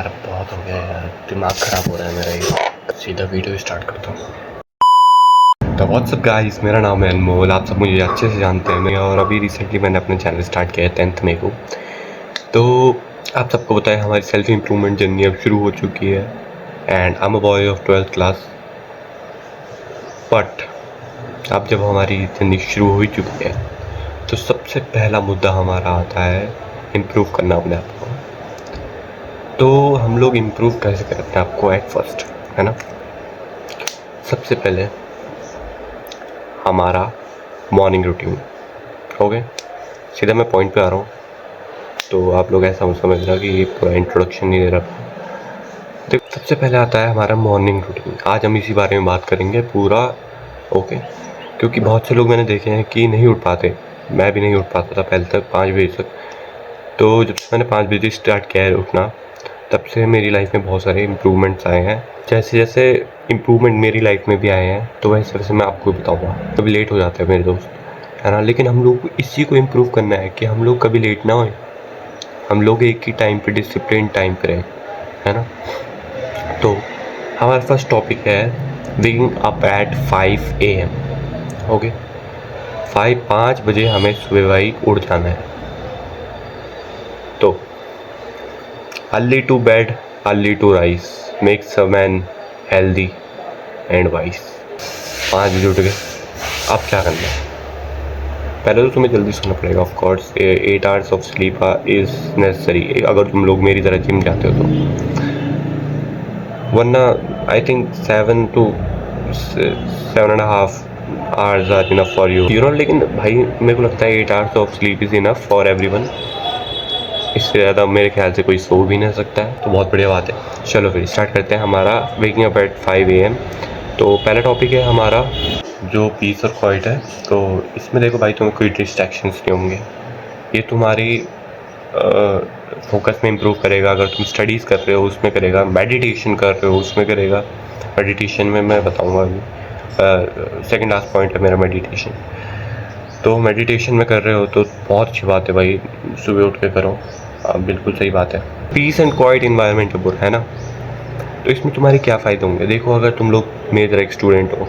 यार बहुत हो गया यार, दिमाग ख़राब हो रहा है मेरा। ये सीधा वीडियो स्टार्ट करता हूँ। तो व्हाट्सअप गाइस, मेरा नाम है अनमोल। आप सब मुझे अच्छे से जानते हैं मैं, और अभी रिसेंटली मैंने अपना चैनल स्टार्ट किया है 10th मई को। तो आप सबको पता है हमारी सेल्फ इम्प्रूवमेंट जर्नी अब शुरू हो चुकी है, and I am a boy of 12th class. But अब जब हमारी जर्नी शुरू हो चुकी है तो सबसे पहला मुद्दा हमारा आता है इम्प्रूव करना अपने आप को। तो हम लोग इम्प्रूव कैसे करें अपने आप को एट फर्स्ट, है ना। सबसे पहले हमारा मॉर्निंग रूटीन। ओके, सीधा मैं पॉइंट पे आ रहा हूँ, तो आप लोग ऐसा मत समझना कि ये पूरा इंट्रोडक्शन नहीं दे रहा। देखो, सबसे पहले आता है हमारा मॉर्निंग रूटीन। आज हम इसी बारे में बात करेंगे पूरा। ओके, क्योंकि बहुत से लोग मैंने देखे हैं कि नहीं उठ पाते। मैं भी नहीं उठ पाता था पहले तक 5 बजे तक। तो जब से मैंने 5 बजे स्टार्ट किया है उठना, तब से मेरी लाइफ में बहुत सारे इम्प्रूवमेंट्स आए हैं। जैसे जैसे इम्प्रूवमेंट मेरी लाइफ में भी आए हैं, तो वैसे वैसे मैं आपको बताऊँगा। कभी लेट हो जाते हैं मेरे दोस्त, है ना, लेकिन हम लोग को इसी को इम्प्रूव करना है कि हम लोग कभी लेट ना होए। हम लोग एक ही टाइम पे डिसिप्लिन टाइम पे रहें, है ना। तो हमारा फर्स्ट टॉपिक है waking up at 5 AM। Okay, 5 बजे हमें सुबह भाई उठ जाना है। तो early to bed early to rise makes a man healthy and wise. 5 बजे उठ गए, अब क्या करना है? पहले तो तुम्हें जल्दी सोना पड़ेगा। Of course 8 hours of sleep is necessary, अगर तुम लोग मेरी तरह जिम जाते हो तो। वरना I think 7 to 7.5 hours are enough for you know. लेकिन भाई मेरे को लगता है 8 hours of sleep is enough for everyone. इससे ज़्यादा मेरे ख्याल से कोई सो भी नहीं सकता है, तो बहुत बढ़िया बात है। चलो फिर स्टार्ट करते हैं हमारा वेकिंग अप एट 5 AM। तो पहला टॉपिक है हमारा जो पीस और क्वाइट है। तो इसमें देखो भाई, तुम्हें कोई डिस्ट्रैक्शंस नहीं होंगे। ये तुम्हारी फोकस में इम्प्रूव करेगा। अगर तुम स्टडीज़ कर रहे हो उसमें करेगा, मेडिटेशन कर रहे हो उसमें करेगा। मेडिटेशन में मैं बताऊंगा अभी, सेकंड लास्ट पॉइंट है मेरा मेडिटेशन। तो मेडिटेशन में कर रहे हो तो बहुत अच्छी बात है भाई, सुबह उठ के करो। बिल्कुल सही बात है। पीस एंड क्वाइट इन्वायरमेंट है ना। तो इसमें तुम्हारे क्या फ़ायदे होंगे? देखो, अगर तुम लोग मेरी तरह एक स्टूडेंट हो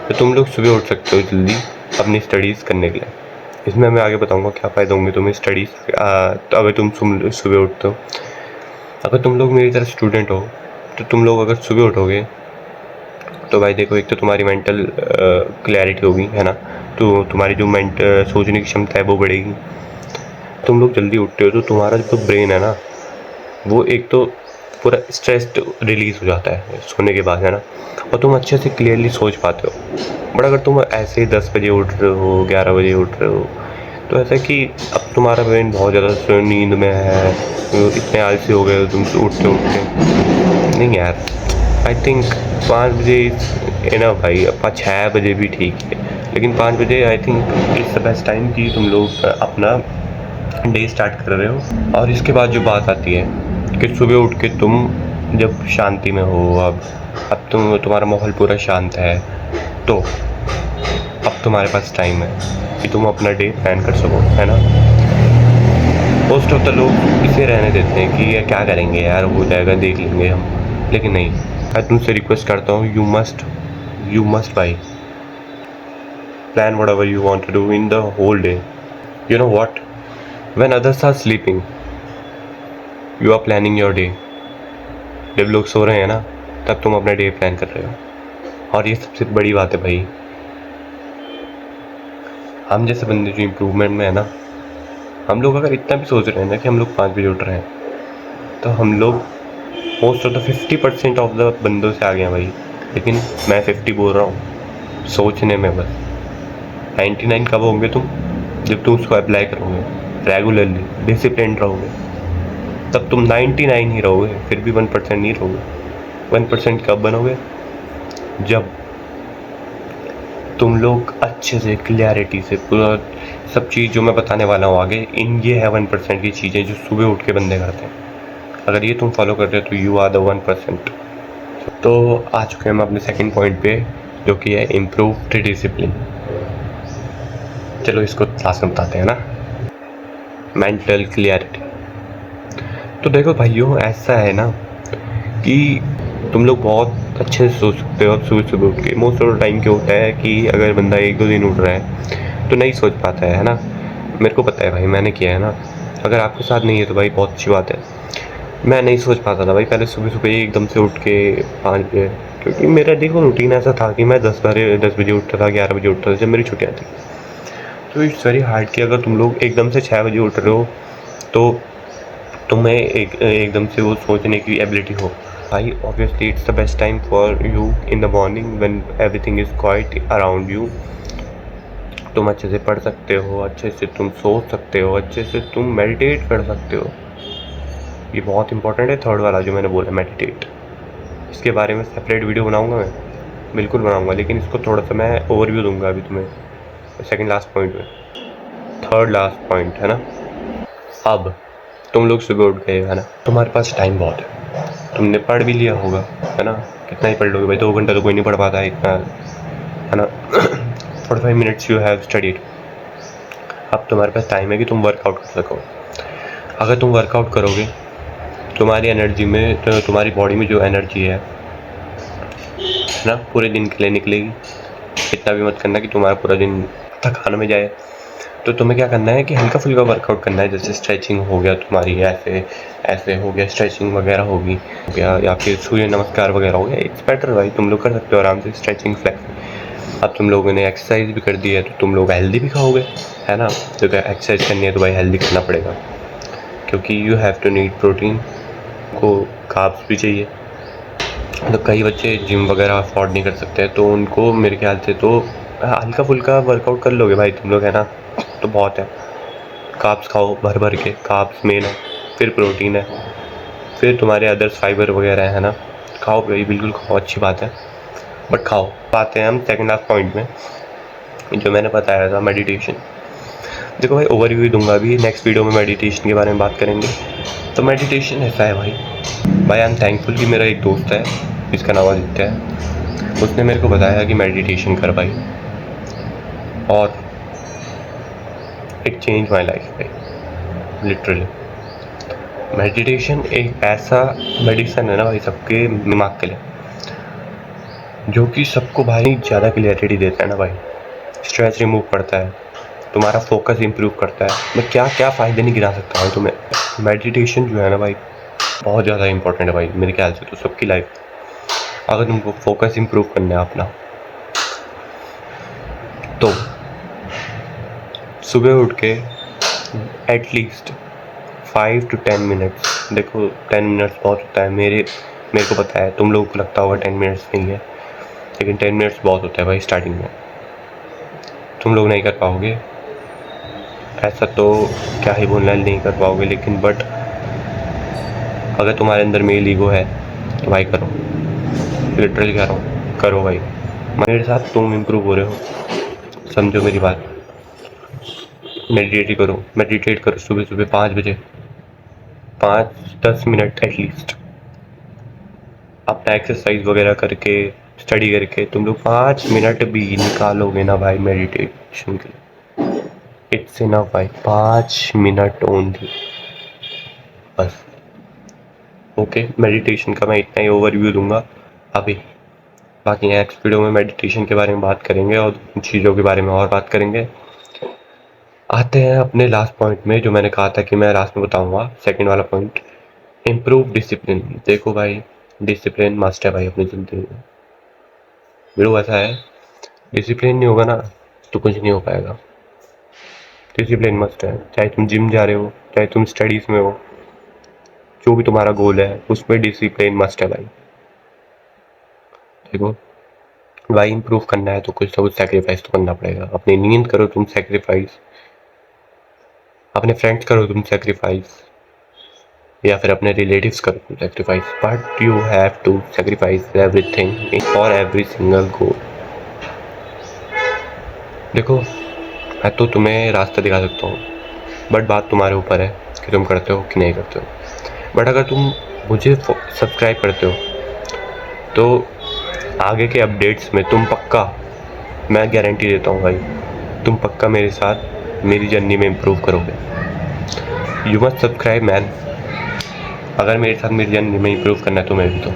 तो तुम लोग सुबह उठ सकते हो जल्दी अपनी स्टडीज़ करने के लिए। इसमें मैं आगे बताऊंगा क्या फ़ायदे होंगे तुम्हें स्टडीज़। तो अगर तुम सुबह उठते हो, अगर तुम लोग मेरी तरह स्टूडेंट हो तो तुम लोग अगर सुबह उठोगे तो भाई देखो, एक तो तुम्हारी मेंटल क्लैरिटी होगी, है ना। तो तुम्हारी जो सोचने की क्षमता है वो बढ़ेगी। तुम लोग जल्दी उठते हो तो तुम्हारा जो ब्रेन है ना, वो एक तो पूरा स्ट्रेस रिलीज़ हो जाता है सोने के बाद, है ना, और तुम अच्छे से क्लियरली सोच पाते हो। बट अगर तुम ऐसे ही 10 बजे उठ रहे हो, 11 बजे उठ रहे हो, तो ऐसा कि अब तुम्हारा ब्रेन बहुत ज़्यादा नींद में है, इतने आलसी हो गए हो तुम उठते उठते। नहीं यार, आई थिंक 5 बजे इनफ भाई। अपना 6 बजे भी ठीक है, लेकिन 5 बजे I think it's the best time कि तुम लोग अपना डे स्टार्ट कर रहे हो। और इसके बाद जो बात आती है कि सुबह उठ के तुम जब शांति में हो, अब तुम्हारा माहौल पूरा शांत है, तो अब तुम्हारे पास टाइम है कि तुम अपना डे प्लान कर सको, है ना। मोस्ट ऑफ द लोग इसे रहने देते हैं कि यार क्या करेंगे यार, हो जाएगा, देख लेंगे हम। लेकिन नहीं, मैं तुमसे रिक्वेस्ट करता हूँ, यू मस्ट भाई plan whatever you want to do in the whole day. You know what, when others are sleeping you are planning your day. जब लोग सो रहे हैं ना, तब तुम अपना डे प्लान कर रहे हो। और ये सबसे बड़ी बात है भाई, हम जैसे बंदे जो इम्प्रूवमेंट में है ना, हम लोग अगर इतना भी सोच रहे हैं ना कि हम लोग 5 बजे उठ रहे हैं, तो हम लोग most of the 50% of the बंदों से आगे हैं भाई। लेकिन मैं 50 बोल रहा हूँ सोचने में बस। 99 कब होंगे तुम? जब तुम उसको अप्लाई करोगे रेगुलरली, डिसिप्लिन रहोगे, तब तुम 99 ही रहोगे, फिर भी 1% नहीं रहोगे। 1% कब बनोगे? जब तुम लोग अच्छे से क्लियरिटी से पूरा सब चीज़ जो मैं बताने वाला हूँ आगे, ये है 1% की चीज़ें जो सुबह उठ के बंदे करते हैं। अगर ये तुम फॉलो करते हो तो यू आर द 1%। तो आ चुके हैं हम अपने सेकंड पॉइंट पे, जो कि है इम्प्रूव्ड डिसिप्लिन। चलो इसको क्लास में बताते हैं ना। Mental clarity. तो देखो भाइयों, ऐसा है ना कि तुम लोग बहुत अच्छे से सोच सकते हो अब सुबह सुबह उठ के। मोस्ट ऑफ द टाइम क्या होता है कि अगर बंदा 1-2 दिन उठ रहा है तो नहीं सोच पाता है ना। मेरे को पता है भाई, मैंने किया है ना। अगर आपके साथ नहीं है तो भाई बहुत अच्छी बात है। मैं नहीं सोच पाता था भाई पहले सुबह सुबह एकदम से उठ के 5 बजे, क्योंकि मेरा देखो रूटीन ऐसा था कि मैं 10 बजे उठता था, 11 बजे उठता था जब मेरी छुट्टियाँ थी। तो इट्स वेरी हार्ड कि अगर तुम लोग एकदम से 6 बजे उठ रहे हो तो तुम्हें एकदम से वो सोचने की एबिलिटी हो। भाई obviously it's the best time for you in the morning when everything is quite around you. तुम अच्छे से पढ़ सकते हो, अच्छे से तुम सोच सकते हो, अच्छे से तुम मेडिटेट कर सकते हो। ये बहुत इंपॉर्टेंट है थर्ड वाला जो मैंने बोला, मेडिटेट। इसके बारे में सेपरेट वीडियो बनाऊंगा मैं, बिल्कुल बनाऊंगा, लेकिन इसको थोड़ा सा मैं ओवरव्यू दूंगा अभी तुम्हें सेकंड लास्ट पॉइंट में। थर्ड लास्ट पॉइंट है ना। अब तुम लोग सुबह उठ गए है ना, तुम्हारे पास टाइम बहुत है, तुमने पढ़ भी लिया होगा है ना। कितना ही पढ़ लोगे भाई, 2 घंटा तो कोई नहीं पढ़ पाता है इतना, है ना। 45 मिनट्स यू हैव स्टडीड। अब तुम्हारे पास टाइम है कि तुम वर्कआउट कर सको। अगर तुम वर्कआउट करोगे तुम्हारी एनर्जी में, तो तुम्हारी बॉडी में जो एनर्जी है ना, पूरे दिन के लिए निकलेगी। इतना भी मत करना कि तुम्हारा पूरा दिन थकान में जाए। तो तुम्हें क्या करना है कि हल्का फुल्का वर्कआउट करना है, जैसे स्ट्रेचिंग हो गया तुम्हारी, ऐसे ऐसे हो गया, स्ट्रेचिंग वगैरह होगी हो गया, या फिर सूर्य नमस्कार वगैरह हो गया। इट्स बेटर भाई, तुम लोग कर सकते हो आराम से स्ट्रेचिंग फ्लेक्स। अब तुम लोगों ने एक्सरसाइज भी कर दी है तो तुम लोग हेल्दी भी खाओगे, है ना। तो एक्सरसाइज करनी है तो भाई हेल्दी करना पड़ेगा, क्योंकि you have to need protein, को कार्ब्स भी चाहिए। तो कई बच्चे जिम वगैरह अफोर्ड नहीं कर सकते, तो उनको मेरे ख्याल से तो हल्का फुल्का वर्कआउट कर लोगे भाई तुम लोग, है ना, तो बहुत है। कार्ब्स खाओ भर भर के, कार्ब्स मेन है, फिर प्रोटीन है, फिर तुम्हारे अदर्स फाइबर वगैरह है ना। खाओ भाई, बिल्कुल खाओ, अच्छी बात है, बट खाओ। आते हैं हम सेकंड लास्ट पॉइंट में जो मैंने बताया था, मेडिटेशन। देखो भाई, ओवरव्यू दूंगा अभी, नेक्स्ट वीडियो में मेडिटेशन के बारे में बात करेंगे। तो मेडिटेशन ऐसा है भाई, आई एम थैंकफुल कि मेरा एक दोस्त है, जिसका नाम आदित्य है। उसने मेरे को बताया कि मेडिटेशन कर भाई, और इट चेंज माई लाइफ भाई, लिटरली। मेडिटेशन एक ऐसा मेडिसिन है ना भाई सबके दिमाग के लिए, जो कि सबको भाई ज़्यादा क्लियरिटी देता है ना भाई। स्ट्रेस रिमूव करता है, तुम्हारा फोकस इंप्रूव करता है। मैं क्या क्या फ़ायदे नहीं गिना सकता भाई तुम्हें। मेडिटेशन जो है ना भाई बहुत ज़्यादा इंपॉर्टेंट है भाई मेरे ख्याल से तो सबकी लाइफ। अगर तुमको फोकस इंप्रूव करना है अपना, तो सुबह उठ के एटलीस्ट 5 to 10 मिनट्स, देखो 10 मिनट्स बहुत होता है, मेरे को पता है, तुम लोगों को लगता होगा 10 मिनट्स नहीं है, लेकिन 10 मिनट्स बहुत होता है भाई स्टार्टिंग में। तुम लोग नहीं कर पाओगे ऐसा तो क्या ही बोलना है, नहीं कर पाओगे, लेकिन बट अगर तुम्हारे अंदर मेल ईगो है तो भाई करो, लिटरली कह रहा हूँ, करो भाई। मेरे साथ तुम इम्प्रूव हो रहे हो, समझो मेरी बात। मेडिटेट करो सुबह सुबह 5 बजे, 5-10 मिनट एटलीस्ट। अपना एक्सरसाइज वगैरह करके, स्टडी करके तुम लोग 5 मिनट भी निकालोगे ना भाई मेडिटेशन के लिए, इट्स इनफ भाई, 5 मिनट ओनली, बस। ओके, मेडिटेशन का मैं इतना ही ओवरव्यू दूंगा अभी। बाकी नेक्स्ट वीडियो में मेडिटेशन के बारे में बात करेंगे और चीज़ों के बारे में और बात करेंगे। आते हैं अपने लास्ट पॉइंट में, जो मैंने कहा था कि मैं लास्ट में बताऊंगा, सेकंड वाला पॉइंट, इम्प्रूव डिसिप्लिन। देखो भाई, डिसिप्लिन मस्ट है भाई अपनी ज़िंदगी में। बिल्कुल ऐसा है, डिसिप्लिन नहीं होगा ना तो कुछ नहीं हो पाएगा। डिसिप्लिन मस्ट है, चाहे तुम जिम जा रहे हो, चाहे तुम स्टडीज़ में हो, जो भी तुम्हारा गोल है उसमें डिसिप्लिन मस्ट है भाई। देखो भाई, इम्प्रूव करना है तो कुछ ना कुछ सेक्रीफाइस तो करना पड़ेगा। अपनी नींद करो तुम सेक्रीफाइस, अपने फ्रेंड्स करो तुम सेक्रीफाइस, या फिर अपने रिलेटिव्स करो तुम sacrifice, but you have to sacrifice everything for every single goal. देखो, मैं तो तुम्हें रास्ता दिखा सकता हूँ, बट बात तुम्हारे ऊपर है कि तुम करते हो कि नहीं करते हो। बट अगर तुम मुझे सब्सक्राइब करते हो तो आगे के अपडेट्स में तुम पक्का, मैं गारंटी देता हूँ भाई, तुम पक्का मेरे साथ मेरी जर्नी में इम्प्रूव करोगे। यू मस्ट सब्सक्राइब मैन, अगर मेरे साथ मेरी जर्नी में इम्प्रूव करना है तो मैं भी तो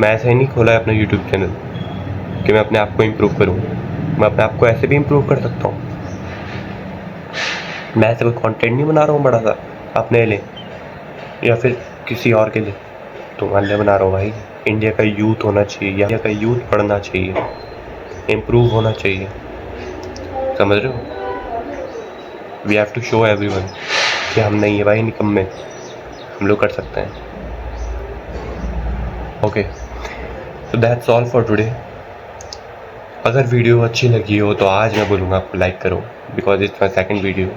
मैं ऐसे ही नहीं खोला है अपना यूट्यूब चैनल कि मैं अपने आप को इम्प्रूव करूँ। मैं अपने आप को ऐसे भी इम्प्रूव कर सकता हूँ। मैं ऐसे कोई कंटेंट नहीं बना रहा हूँ बड़ा सा अपने लिए या फिर किसी और के लिए, तुम्हारे लिए बना रहा हूँ भाई। इंडिया का यूथ होना चाहिए, इंडिया का यूथ पढ़ना चाहिए, इम्प्रूव होना चाहिए, समझ रहे हो। We have to show everyone कि हम नहीं है भाई निकम्मे, हम लोग कर सकते हैं। ओके, तो दैट्स ऑल फॉर टुडे। अगर वीडियो अच्छी लगी हो तो आज मैं बोलूँगा आपको लाइक करो, because it's my second video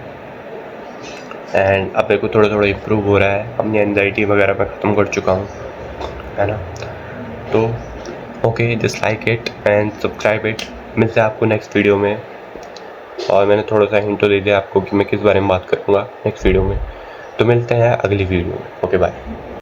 and अब मेरे को थोड़ा थोड़ा इम्प्रूव हो रहा है। अपनी एनजाइटी वगैरह मैं ख़त्म कर चुका हूँ, है ना। तो okay, just like it and subscribe it. मिलते हैं आपको नेक्स्ट वीडियो में। और मैंने थोड़ा सा हिंट तो दे दिया आपको कि मैं किस बारे में बात करूँगा नेक्स्ट वीडियो में। तो मिलते हैं अगली वीडियो में। Okay bye.